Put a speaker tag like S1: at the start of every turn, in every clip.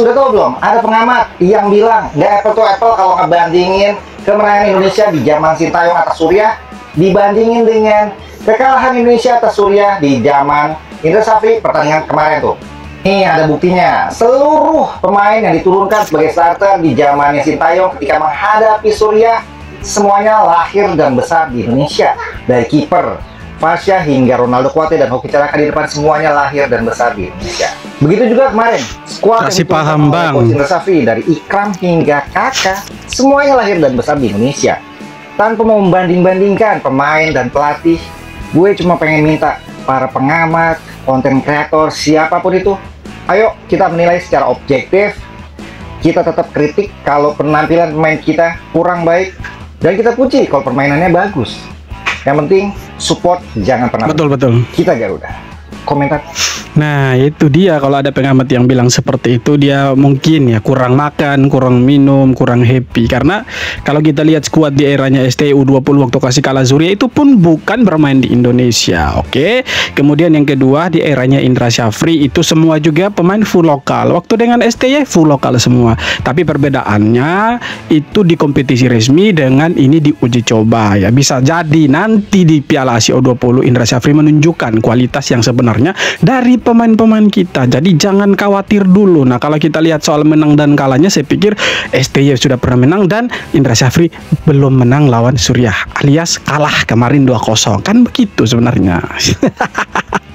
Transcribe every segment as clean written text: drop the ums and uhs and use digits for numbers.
S1: udah tahu belum? Ada pengamat yang bilang nggak apple to apple kalau ngebandingin kemenangan Indonesia di zaman Sintayong atas Suriah dibandingin dengan kekalahan Indonesia atas Suriah di zaman Indra Safri pertandingan kemarin tuh. Nih ada buktinya, seluruh pemain yang diturunkan sebagai starter di zamannya Sintayong ketika menghadapi Suriah semuanya lahir dan besar di Indonesia. Dari kiper Fasya hingga Ronaldo Kuate dan Hoki Caraka di depan semuanya lahir dan besar di Indonesia. Begitu juga kemarin skuad
S2: kasih paham bang
S1: Indra Safri dari Ikram hingga Kakak semuanya lahir dan besar di Indonesia. Tanpa mau membanding-bandingkan pemain dan pelatih, gue cuma pengen minta para pengamat, konten kreator, siapapun itu, ayo kita menilai secara objektif. Kita tetap kritik kalau penampilan pemain kita kurang baik, dan kita puji kalau permainannya bagus. Yang penting support, jangan pernah
S2: betul.
S1: Kita Garuda. Komentar.
S2: Nah itu dia, kalau ada pengamat yang bilang seperti itu, dia mungkin ya kurang makan, kurang minum, kurang happy. Karena kalau kita lihat skuad di eranya STI U20 waktu kasih kalah Suriah itu pun bukan bermain di Indonesia. Oke. Kemudian yang kedua di eranya Indra Syafri itu semua juga pemain full lokal. Waktu dengan STI full lokal semua. Tapi perbedaannya itu di kompetisi resmi dengan ini di uji coba ya. Bisa jadi nanti di Piala Asia U20 Indra Syafri menunjukkan kualitas yang sebenarnya dari pemain-pemain kita. Jadi jangan khawatir dulu. Nah kalau kita lihat soal menang dan kalahnya, saya pikir STY sudah pernah menang dan Indra Syafri belum menang lawan Suriah, alias kalah kemarin 2-0. Kan begitu sebenarnya.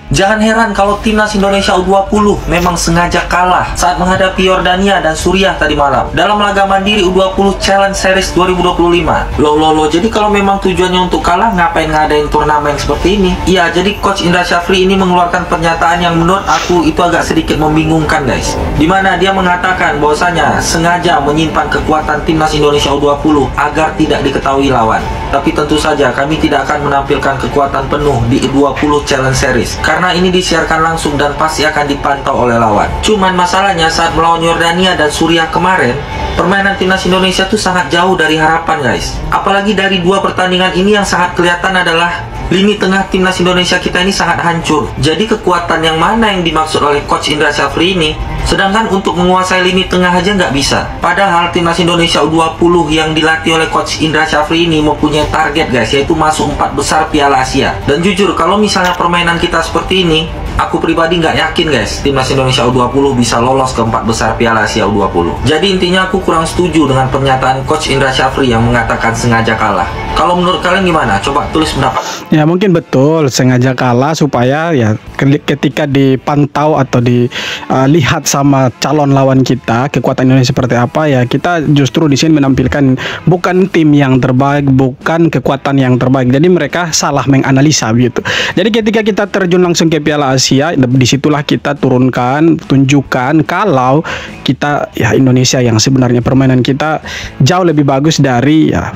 S3: Jangan heran kalau timnas Indonesia U20 memang sengaja kalah saat menghadapi Yordania dan Suriah tadi malam dalam laga mandiri U20 Challenge Series 2025. Loh, jadi kalau memang tujuannya untuk kalah, ngapain ngadain turnamen seperti ini? Iya, jadi Coach Indra Syafri ini mengeluarkan pernyataan yang menurut aku itu agak sedikit membingungkan guys. Dimana dia mengatakan bahwasanya sengaja menyimpan kekuatan timnas Indonesia U20 agar tidak diketahui lawan. Tapi tentu saja kami tidak akan menampilkan kekuatan penuh di U20 Challenge Series karena ini disiarkan langsung dan pasti akan dipantau oleh lawan. Cuman masalahnya saat melawan Yordania dan Suriah kemarin, permainan timnas Indonesia tuh sangat jauh dari harapan guys. Apalagi dari dua pertandingan ini yang sangat kelihatan adalah lini tengah timnas Indonesia kita ini sangat hancur. Jadi kekuatan yang mana yang dimaksud oleh Coach Indra Syafri ini? Sedangkan untuk menguasai lini tengah aja nggak bisa. Padahal timnas Indonesia U20 yang dilatih oleh Coach Indra Syafri ini mempunyai target guys, yaitu masuk 4 besar Piala Asia. Dan jujur kalau misalnya permainan kita seperti ini, aku pribadi nggak yakin guys timnas Indonesia U20 bisa lolos ke 4 besar Piala Asia U20. Jadi intinya aku kurang setuju dengan pernyataan Coach Indra Syafri yang mengatakan sengaja kalah. Kalau menurut kalian gimana? Coba tulis pendapat.
S2: Ya mungkin betul sengaja kalah supaya ya ketika dipantau atau dilihat sama calon lawan kita kekuatan Indonesia seperti apa, ya kita justru di sini menampilkan bukan tim yang terbaik, bukan kekuatan yang terbaik. Jadi mereka salah menganalisa gitu. Jadi ketika kita terjun langsung ke Piala Asia, disitulah kita tunjukkan kalau kita ya Indonesia yang sebenarnya permainan kita jauh lebih bagus dari ya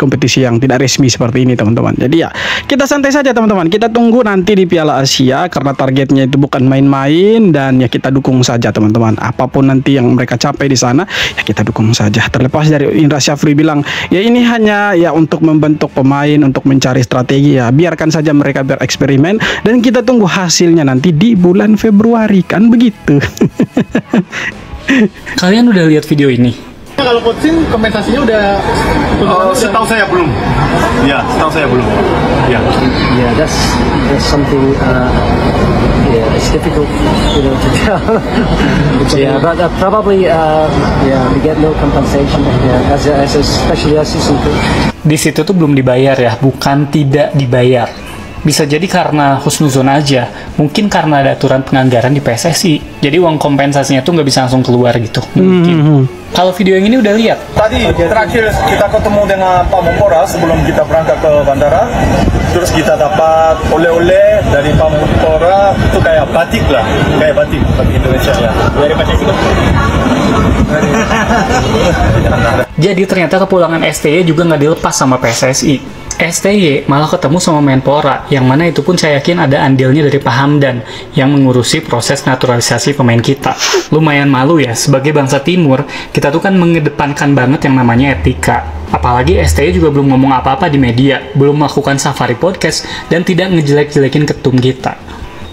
S2: kompetisi yang tidak resmi seperti ini teman-teman. Jadi ya kita santai saja teman-teman, kita tunggu nanti di Piala Asia karena targetnya itu bukan main-main, dan ya kita dukung saja teman-teman. Apapun nanti yang mereka capai di sana ya kita dukung saja. Terlepas dari Indra Syafri bilang ya ini hanya ya untuk membentuk pemain, untuk mencari strategi, ya biarkan saja mereka bereksperimen dan kita tunggu hasilnya nanti di bulan Februari, kan begitu.
S4: Kalian udah lihat video ini?
S5: Kalau coaching kompensasinya udah
S6: setahu saya belum. Ya, setahu saya belum. Ya.
S7: Yeah, that's something. Yeah, it's difficult, to tell. Yeah, but probably, we get no compensation. Yeah, especially as season coach.
S4: Di situ tuh belum dibayar ya, bukan tidak dibayar. Bisa jadi karena husnuzon aja, mungkin karena ada aturan penganggaran di PSSI, jadi uang kompensasinya tuh nggak bisa langsung keluar gitu. Mungkin. Kalau video yang ini udah lihat?
S6: Tadi terakhir kita ketemu dengan Pak Menpora sebelum kita berangkat ke bandara, terus kita dapat oleh-oleh dari Pak Menpora, itu kayak batik lah, kayak batik Indonesia ya. Dari batik itu.
S4: Jadi ternyata kepulangan STY juga nggak dilepas sama PSSI. STY malah ketemu sama Menpora, yang mana itu pun saya yakin ada andilnya dari Pak Hamdan yang mengurusi proses naturalisasi pemain kita. Lumayan malu ya, sebagai bangsa timur, kita tuh kan mengedepankan banget yang namanya etika. Apalagi STY juga belum ngomong apa-apa di media, belum melakukan safari podcast, dan tidak ngejelek-jelekin ketum kita.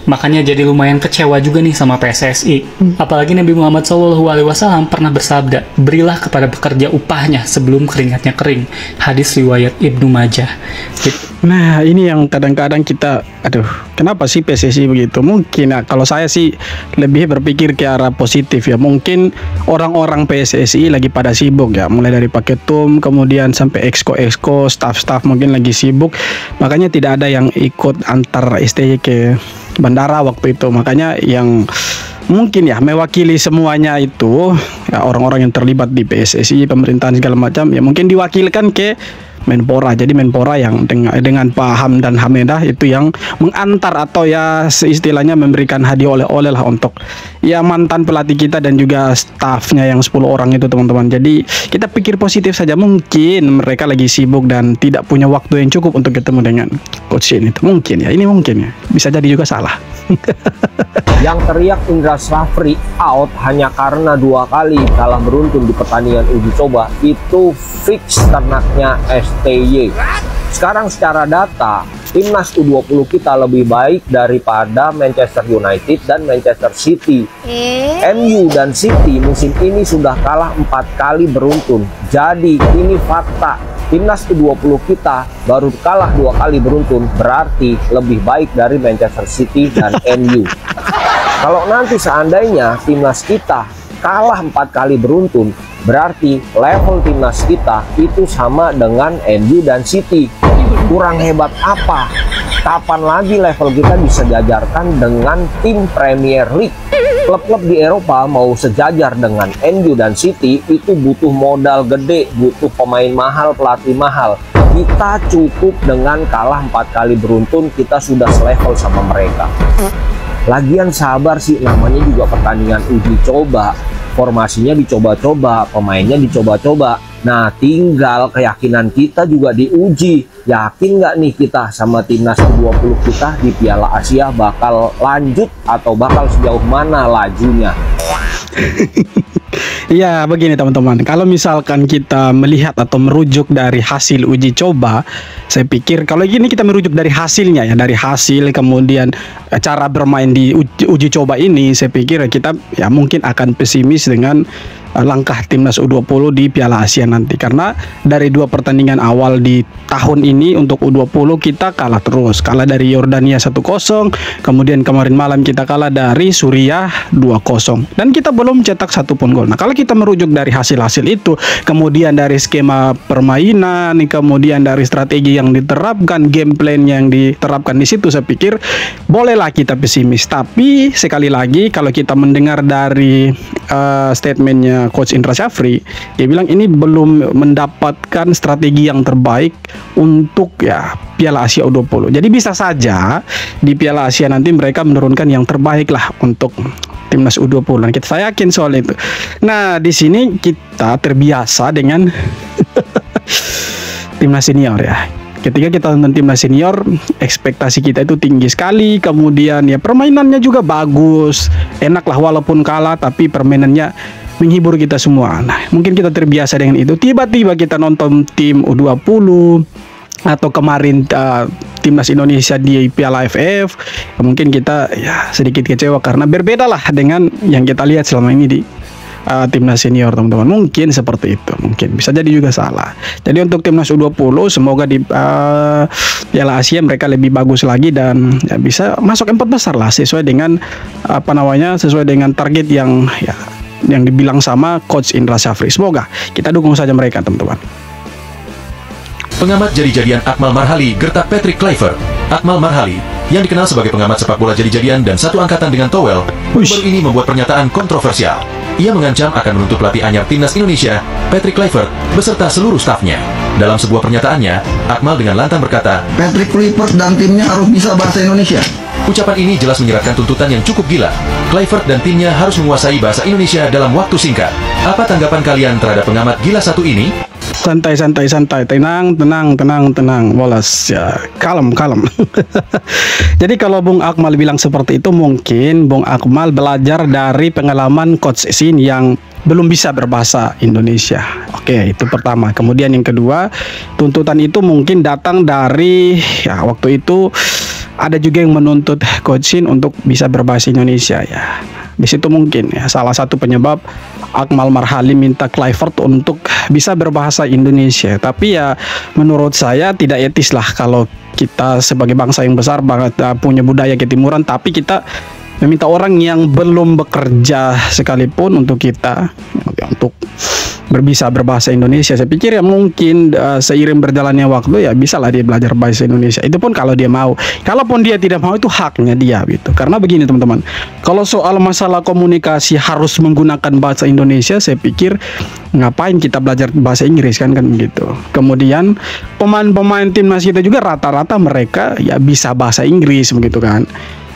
S4: Makanya jadi lumayan kecewa juga nih sama PSSI. Apalagi Nabi Muhammad SAW pernah bersabda, berilah kepada pekerja upahnya sebelum keringatnya kering. Hadis riwayat Ibnu Majah.
S2: Nah, ini yang kadang-kadang kita, aduh, kenapa sih PSSI begitu? Mungkin ya, kalau saya sih lebih berpikir ke arah positif ya. Mungkin orang-orang PSSI lagi pada sibuk ya, mulai dari paketum, kemudian sampai exco, staff mungkin lagi sibuk. Makanya tidak ada yang ikut antar STY ke bandara waktu itu. Makanya yang mungkin ya mewakili semuanya itu ya, orang-orang yang terlibat di PSSI, pemerintahan segala macam ya, mungkin diwakilkan ke Menpora. Jadi Menpora yang dengan Pak Hamdan Hamedah itu yang mengantar atau ya seistilahnya memberikan hadiah oleh-oleh lah untuk ya mantan pelatih kita dan juga staffnya yang 10 orang itu, teman-teman. Jadi kita pikir positif saja, mungkin mereka lagi sibuk dan tidak punya waktu yang cukup untuk ketemu dengan coach ini. Itu mungkin ya, ini mungkin ya, bisa jadi juga salah.
S8: Yang teriak Indra Syafri out hanya karena 2 kali kalah beruntun di pertandingan uji coba itu fix ternaknya STY. Sekarang secara data, timnas U20 kita lebih baik daripada Manchester United dan Manchester City. MU dan City musim ini sudah kalah 4 kali beruntun. Jadi ini fakta. Timnas U20 kita baru kalah 2 kali beruntun, berarti lebih baik dari Manchester City dan MU. Kalau nanti seandainya timnas kita kalah 4 kali beruntun, berarti level timnas kita itu sama dengan MU dan City. Kurang hebat apa? Kapan lagi level kita bisa dijajarkan dengan tim Premier League? Klub-klub di Eropa mau sejajar dengan MU dan City itu butuh modal gede, butuh pemain mahal, pelatih mahal. Kita cukup dengan kalah 4 kali beruntun, kita sudah selevel sama mereka. Lagian sabar sih, namanya juga pertandingan uji coba. Formasinya dicoba-coba, pemainnya dicoba-coba. Nah, tinggal keyakinan kita juga diuji. Yakin nggak nih kita sama timnas U20 kita di Piala Asia bakal lanjut atau bakal sejauh mana lajunya?
S2: Ya, begini teman-teman, kalau misalkan kita melihat atau merujuk dari hasil uji coba, saya pikir kalau gini kita merujuk dari hasilnya ya, dari hasil kemudian cara bermain di uji coba ini, saya pikir kita ya mungkin akan pesimis dengan langkah timnas U20 di Piala Asia nanti, karena dari 2 pertandingan awal di tahun ini untuk U20 kita kalah terus, kalah dari Yordania 1-0, kemudian kemarin malam kita kalah dari Suriah 2-0, dan kita belum cetak 1 pun gol. Nah, kalau kita merujuk dari hasil-hasil itu, kemudian dari skema permainan, kemudian dari strategi yang diterapkan, game plan yang diterapkan di situ, saya pikir bolehlah kita pesimis. Tapi sekali lagi kalau kita mendengar dari statementnya Coach Indra Syafri, dia bilang ini belum mendapatkan strategi yang terbaik untuk ya Piala Asia U20. Jadi bisa saja di Piala Asia nanti mereka menurunkan yang terbaik lah untuk timnas U20. Dan saya yakin soal itu. Nah, di sini kita terbiasa dengan timnas senior ya. Ketika kita nonton timnas senior, ekspektasi kita itu tinggi sekali. Kemudian ya permainannya juga bagus, enak lah walaupun kalah, tapi permainannya menghibur kita semua. Nah, mungkin kita terbiasa dengan itu. Tiba-tiba kita nonton tim U20 atau kemarin timnas Indonesia di Piala AFF, mungkin kita ya sedikit kecewa karena berbeda lah dengan yang kita lihat selama ini di timnas senior, teman-teman. Mungkin seperti itu, mungkin bisa jadi juga salah. Jadi untuk timnas U20 semoga di Piala Asia mereka lebih bagus lagi dan ya bisa masuk 4 besar lah sesuai dengan sesuai dengan target yang dibilang sama Coach Indra Syafri. Semoga kita dukung saja mereka, teman-teman.
S9: Pengamat jadi-jadian Akmal Marhali gertak Patrick Kluivert. Akmal Marhali yang dikenal sebagai pengamat sepak bola jadi-jadian dan satu angkatan dengan Towel, baru ini membuat pernyataan kontroversial. Ia mengancam akan menuntut pelatih anyar timnas Indonesia, Patrick Kluivert, beserta seluruh stafnya. Dalam sebuah pernyataannya, Akmal dengan lantang berkata,
S10: Patrick Kluivert dan timnya harus bisa bahasa Indonesia.
S9: Ucapan ini jelas menyiratkan tuntutan yang cukup gila. Kluivert dan timnya harus menguasai bahasa Indonesia dalam waktu singkat. Apa tanggapan kalian terhadap pengamat gila satu ini?
S2: Santai, tenang, bolas ya, kalem. Jadi kalau Bung Akmal bilang seperti itu, mungkin Bung Akmal belajar dari pengalaman Coach Sin yang belum bisa berbahasa Indonesia. Oke, itu pertama. Kemudian yang kedua, tuntutan itu mungkin datang dari ya waktu itu ada juga yang menuntut Coach Shin untuk bisa berbahasa Indonesia ya. Di situ mungkin ya salah satu penyebab Akmal Marhali minta Kluivert untuk bisa berbahasa Indonesia. Tapi ya menurut saya tidak etis lah kalau kita sebagai bangsa yang besar banget punya budaya ketimuran, tapi kita meminta orang yang belum bekerja sekalipun untuk kita untuk bisa berbahasa Indonesia. Saya pikir ya mungkin seiring berjalannya waktu ya bisa lah dia belajar bahasa Indonesia. Itu pun kalau dia mau. Kalaupun dia tidak mau itu haknya dia gitu. Karena begini teman-teman, kalau soal masalah komunikasi harus menggunakan bahasa Indonesia, saya pikir ngapain kita belajar bahasa Inggris kan gitu. Kemudian pemain-pemain timnas kita juga rata-rata mereka ya bisa bahasa Inggris begitu kan.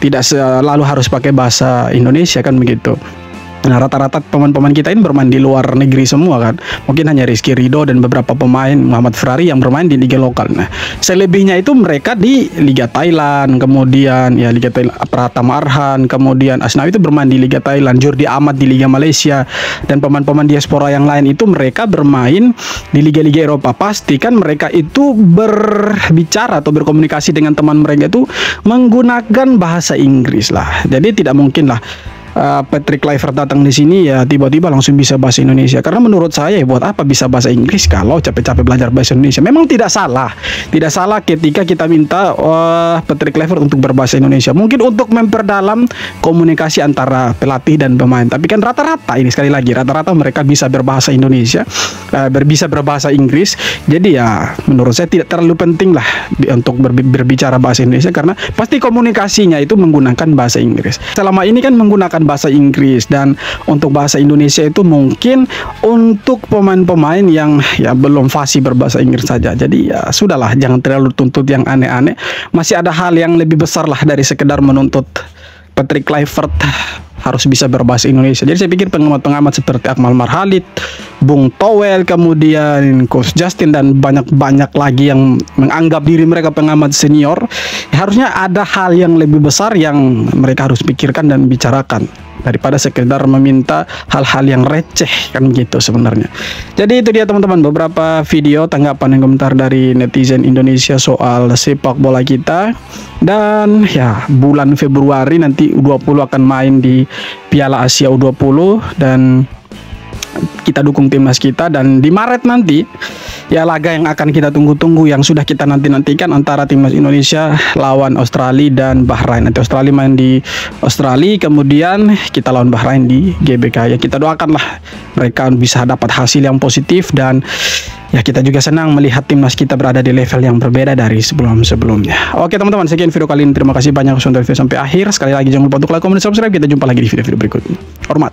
S2: Tidak selalu harus pakai bahasa Indonesia kan begitu. Nah, rata-rata pemain-pemain kita ini bermain di luar negeri semua kan. Mungkin hanya Rizky Ridho dan beberapa pemain Muhammad Ferrari yang bermain di liga lokal. Nah, selebihnya itu mereka di Liga Thailand, kemudian ya Liga Thailand, Pratama Arhan, kemudian Asnawi itu bermain di Liga Thailand, Jordi Amat di Liga Malaysia, dan pemain-pemain diaspora yang lain itu mereka bermain di liga-liga Eropa. Pastikan mereka itu berbicara atau berkomunikasi dengan teman mereka itu menggunakan bahasa Inggris lah. Jadi tidak mungkin lah Patrick Kluivert datang di sini ya tiba-tiba langsung bisa bahasa Indonesia. Karena menurut saya ya buat apa bisa bahasa Inggris kalau capek-capek belajar bahasa Indonesia. Memang tidak salah ketika kita minta Patrick Kluivert untuk berbahasa Indonesia, mungkin untuk memperdalam komunikasi antara pelatih dan pemain. Tapi kan rata-rata ini sekali lagi rata-rata mereka bisa berbahasa Indonesia, bisa berbahasa Inggris. Jadi ya menurut saya tidak terlalu penting lah untuk berbicara bahasa Indonesia, karena pasti komunikasinya itu menggunakan bahasa Inggris. Selama ini kan menggunakan bahasa Inggris, dan untuk bahasa Indonesia itu mungkin untuk pemain-pemain yang ya belum fasih berbahasa Inggris saja. Jadi ya sudahlah, jangan terlalu tuntut yang aneh-aneh. Masih ada hal yang lebih besar lah dari sekedar menuntut Patrick Kluivert harus bisa berbahasa Indonesia. Jadi saya pikir pengamat-pengamat seperti Akmal Marhali, Bung Towel, kemudian Coach Justin dan banyak-banyak lagi yang menganggap diri mereka pengamat senior, ya harusnya ada hal yang lebih besar yang mereka harus pikirkan dan bicarakan daripada sekedar meminta hal-hal yang receh kan gitu sebenarnya. Jadi itu dia teman-teman beberapa video tanggapan dan komentar dari netizen Indonesia soal sepak bola kita. Dan ya bulan Februari nanti U20 akan main di Piala Asia U20 dan kita dukung timnas kita, dan di Maret nanti ya laga yang akan kita tunggu-tunggu yang sudah kita nanti-nantikan antara timnas Indonesia lawan Australia dan Bahrain. Nanti Australia main di Australia, kemudian kita lawan Bahrain di GBK. Ya kita doakanlah mereka bisa dapat hasil yang positif, dan ya kita juga senang melihat timnas kita berada di level yang berbeda dari sebelum-sebelumnya. Oke teman-teman, sekian video kali ini. Terima kasih banyak sudah sampai akhir. Sekali lagi jangan lupa untuk like, komen, dan subscribe. Kita jumpa lagi di video-video berikutnya. Hormat.